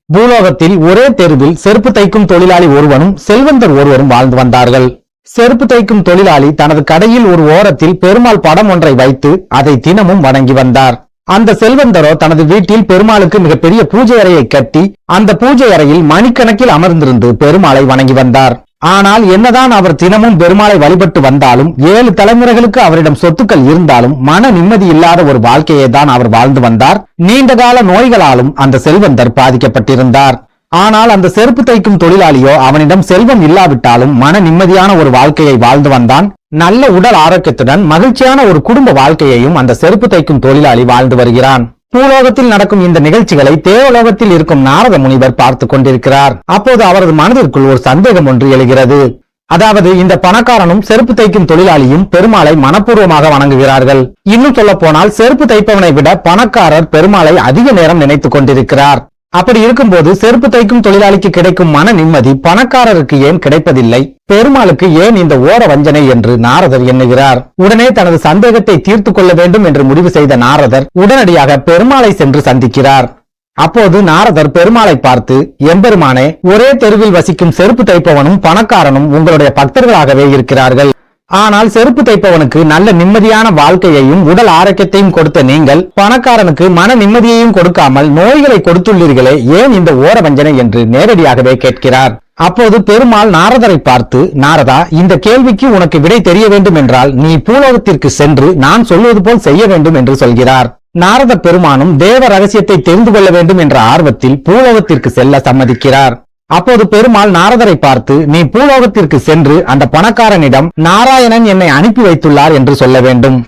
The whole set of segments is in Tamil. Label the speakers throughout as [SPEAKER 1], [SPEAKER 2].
[SPEAKER 1] பூலோகத்தில் ஒரே தெருவில் செருப்பு தைக்கும் தொழிலாளி ஒருவனும் செல்வந்தர் ஒருவரும் வாழ்ந்து வந்தார்கள். செருப்பு தைக்கும் தொழிலாளி தனது கடையில் ஒரு ஓரத்தில் பெருமாள் படம் ஒன்றை வைத்து அதை தினமும் வணங்கி வந்தார். அந்த செல்வந்தரோ தனது வீட்டில் பெருமாளுக்கு மிகப்பெரிய பூஜை அறையை கட்டி அந்த பூஜை அறையில் மணிக்கணக்கில் அமர்ந்திருந்து பெருமாளை வணங்கி வந்தார். ஆனால் என்னதான் அவர் தினமும் பெருமாளை வழிபட்டு வந்தாலும் 7 தலைமுறைகளுக்கு அவரிடம் சொத்துக்கள் இருந்தாலும் மன நிம்மதி இல்லாத ஒரு வாழ்க்கையை தான் அவர் வாழ்ந்து வந்தார். நீண்டகால நோய்களாலும் அந்த செல்வந்தர் பாதிக்கப்பட்டிருந்தார். ஆனால் அந்த செருப்பு தைக்கும் தொழிலாளியோ அவனிடம் செல்வம் இல்லாவிட்டாலும் மன நிம்மதியான ஒரு வாழ்க்கையை வாழ்ந்து வந்தான். நல்ல உடல் ஆரோக்கியத்துடன் மகிழ்ச்சியான ஒரு குடும்ப வாழ்க்கையையும் அந்த செருப்பு தைக்கும் தொழிலாளி வாழ்ந்து வருகிறான். பூலோகத்தில் நடக்கும் இந்த நிகழ்ச்சிகளை தேவலோகத்தில் இருக்கும் நாரத முனிவர் பார்த்து கொண்டிருக்கிறார். அப்போது அவரது மனதிற்குள் ஒரு சந்தேகம் ஒன்று எழுகிறது. அதாவது இந்த பணக்காரனும் செருப்பு தைக்கும் தொழிலாளியும் பெருமாளை மனப்பூர்வமாக வணங்குகிறார்கள். இன்னும் சொல்ல போனால் செருப்பு தைப்பவனை விட பணக்காரர் பெருமாளை அதிக நேரம் நினைத்துக் கொண்டிருக்கிறார். அப்படி இருக்கும்போது செருப்பு தைக்கும் தொழிலாளிக்கு கிடைக்கும் மன நிம்மதி பணக்காரருக்கு ஏன் கிடைப்பதில்லை? பெருமாளுக்கு ஏன் இந்த ஓர வஞ்சனை என்று நாரதர் எண்ணுகிறார். உடனே தனது சந்தேகத்தை தீர்த்து கொள்ள வேண்டும் என்று முடிவு செய்த நாரதர் உடனடியாக பெருமாளை சென்று சந்திக்கிறார். அப்போது நாரதர் பெருமாளை பார்த்து, எம்பெருமானே, ஒரே தெருவில் வசிக்கும் செருப்பு தைப்பவனும் பணக்காரனும் உங்களுடைய பக்தர்களாகவே இருக்கிறார்கள். ஆனால் செருப்பு தைப்பவனுக்கு நல்ல நிம்மதியான வாழ்க்கையையும் உடல் ஆரோக்கியத்தையும் கொடுத்த நீங்கள் பணக்காரனுக்கு மன நிம்மதியையும் கொடுக்காமல் நோய்களை கொடுத்துள்ளீர்களே, ஏன் இந்த ஓர வஞ்சனை என்று நேரடியாகவே கேட்கிறார். அப்போது பெருமாள் நாரதரை பார்த்து, நாரதா, இந்த கேள்விக்கு உனக்கு விடை தெரிய வேண்டும் என்றால் நீ பூலோகத்திற்கு சென்று நான் சொல்வது போல் செய்ய வேண்டும் என்று சொல்கிறார். நாரத பெருமானும் தேவ ரகசியத்தை தெரிந்து கொள்ள வேண்டும் என்ற ஆர்வத்தில் பூலோகத்திற்கு செல்ல சம்மதிக்கிறார். அப்போது பெருமாள் நாரதரை பார்த்து, நீ பூலோகத்திற்கு சென்று அந்த பணக்காரனிடம் நாராயணன் என்னை அனுப்பி வைத்துள்ளார் என்று சொல்ல வேண்டும்.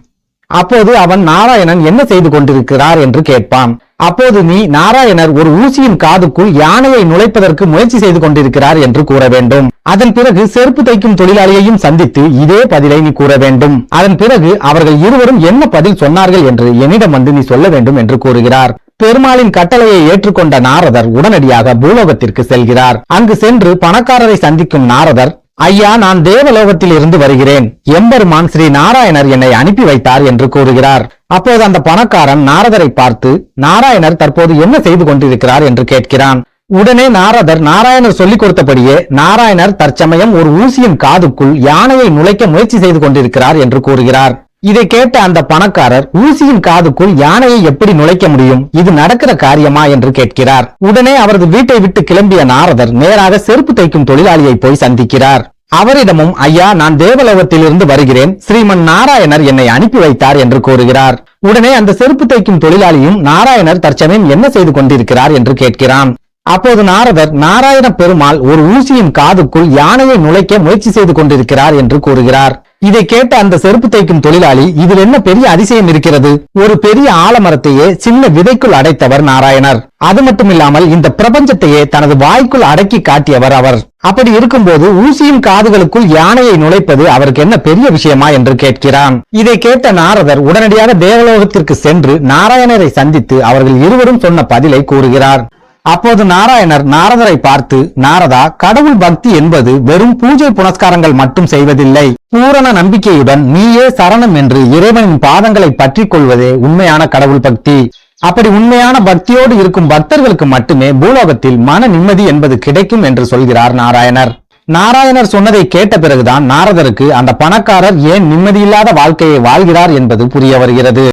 [SPEAKER 1] அப்போது அவன் நாராயணன் என்ன செய்து கொண்டிருக்கிறார் என்று கேட்பான். அப்போது நீ நாராயணர் ஒரு ஊசியின் காதுக்குள் யானையை நுழைப்பதற்கு முயற்சி செய்து கொண்டிருக்கிறார் என்று கூற வேண்டும். அதன் பிறகு செருப்பு தைக்கும் தொழிலாளியையும் சந்தித்து இதே பதிலை நீ கூற வேண்டும். அதன் பிறகு அவர்கள் இருவரும் என்ன பதில் சொன்னார்கள் என்று என்னிடம் வந்து நீ சொல்ல வேண்டும் என்று கூறுகிறார். பெருமாளின் கட்டளையை ஏற்றுக்கொண்ட நாரதர் உடனடியாக பூலோகத்திற்கு செல்கிறார். அங்கு சென்று பணக்காரரை சந்திக்கும் நாரதர், ஐயா, நான் தேவலோகத்தில் இருந்து வருகிறேன். எம்பெருமான் ஸ்ரீ நாராயணர் என்னை அனுப்பி வைத்தார் என்று கூறுகிறார். அப்போது அந்த பணக்காரன் நாரதரை பார்த்து, நாராயணர் தற்போது என்ன செய்து கொண்டிருக்கிறார் என்று கேட்கிறான். உடனே நாரதர் நாராயணர் சொல்லிக் கொடுத்தபடியே நாராயணர் தற்சமயம் ஒரு ஊசியின் காதுக்குள் யானையை நுழைக்க முயற்சி செய்து கொண்டிருக்கிறார் என்று கூறுகிறார். இதை கேட்ட அந்த பணக்காரர், ஊசியின் காதுக்குள் யானையை எப்படி நுழைக்க முடியும்? இது நடக்கிற காரியமா என்று கேட்கிறார். உடனே அவரது வீட்டை விட்டு கிளம்பிய நாரதர் நேராக செருப்பு தைக்கும் தொழிலாளியை போய் சந்திக்கிறார். அவரிடமும், ஐயா, நான் தேவலோகத்தில் இருந்து வருகிறேன். ஸ்ரீமன் நாராயணர் என்னை அனுப்பி வைத்தார் என்று கூறுகிறார். உடனே அந்த செருப்பு தைக்கும் தொழிலாளியும் நாராயணர் தற்சமயம் என்ன செய்து கொண்டிருக்கிறார் என்று கேட்கிறான். அப்போது நாரதர், நாராயண பெருமாள் ஒரு ஊசியின் காதுக்குள் யானையை நுழைக்க முயற்சி செய்து கொண்டிருக்கிறார் என்று கூறுகிறார். இதை கேட்ட அந்த செருப்பு தைக்கும் தொழிலாளி, இதில் என்ன பெரிய அதிசயம் இருக்கிறது? ஒரு பெரிய ஆலமரத்தையே சின்ன விதைக்குள் அடைத்தவர் நாராயணர். அது மட்டுமில்லாமல் இந்த பிரபஞ்சத்தையே தனது வாய்க்குள் அடக்கி காட்டியவர் அவர். அப்படி இருக்கும்போது ஊசியின் காதுகளுக்குள் யானையை நுழைப்பது அவருக்கு என்ன பெரிய விஷயமா என்று கேட்கிறான். இதை கேட்ட நாரதர் உடனடியாக தேவலோகத்திற்கு சென்று நாராயணரை சந்தித்து அவர்கள் இருவரும் சொன்ன பதிலை கூறுகிறார். அப்போது நாராயணர் நாரதரை பார்த்து, நாரதா, கடவுள் பக்தி என்பது வெறும் பூஜை புனஸ்காரங்கள் மட்டும் செய்வதில்லை. பூரண நம்பிக்கையுடன் நீயே சரணம் என்று இறைவனின் பாதங்களை பற்றி கொள்வதே உண்மையான கடவுள் பக்தி. அப்படி உண்மையான பக்தியோடு இருக்கும் பக்தர்களுக்கு மட்டுமே பூலோகத்தில் மன நிம்மதி என்பது கிடைக்கும் என்று சொல்கிறார் நாராயணர். நாராயணர் சொன்னதை கேட்ட பிறகுதான் நாரதருக்கு அந்த பணக்காரர் ஏன் நிம்மதியில்லாத வாழ்க்கையை வாழ்கிறார் என்பது புரிய வருகிறது.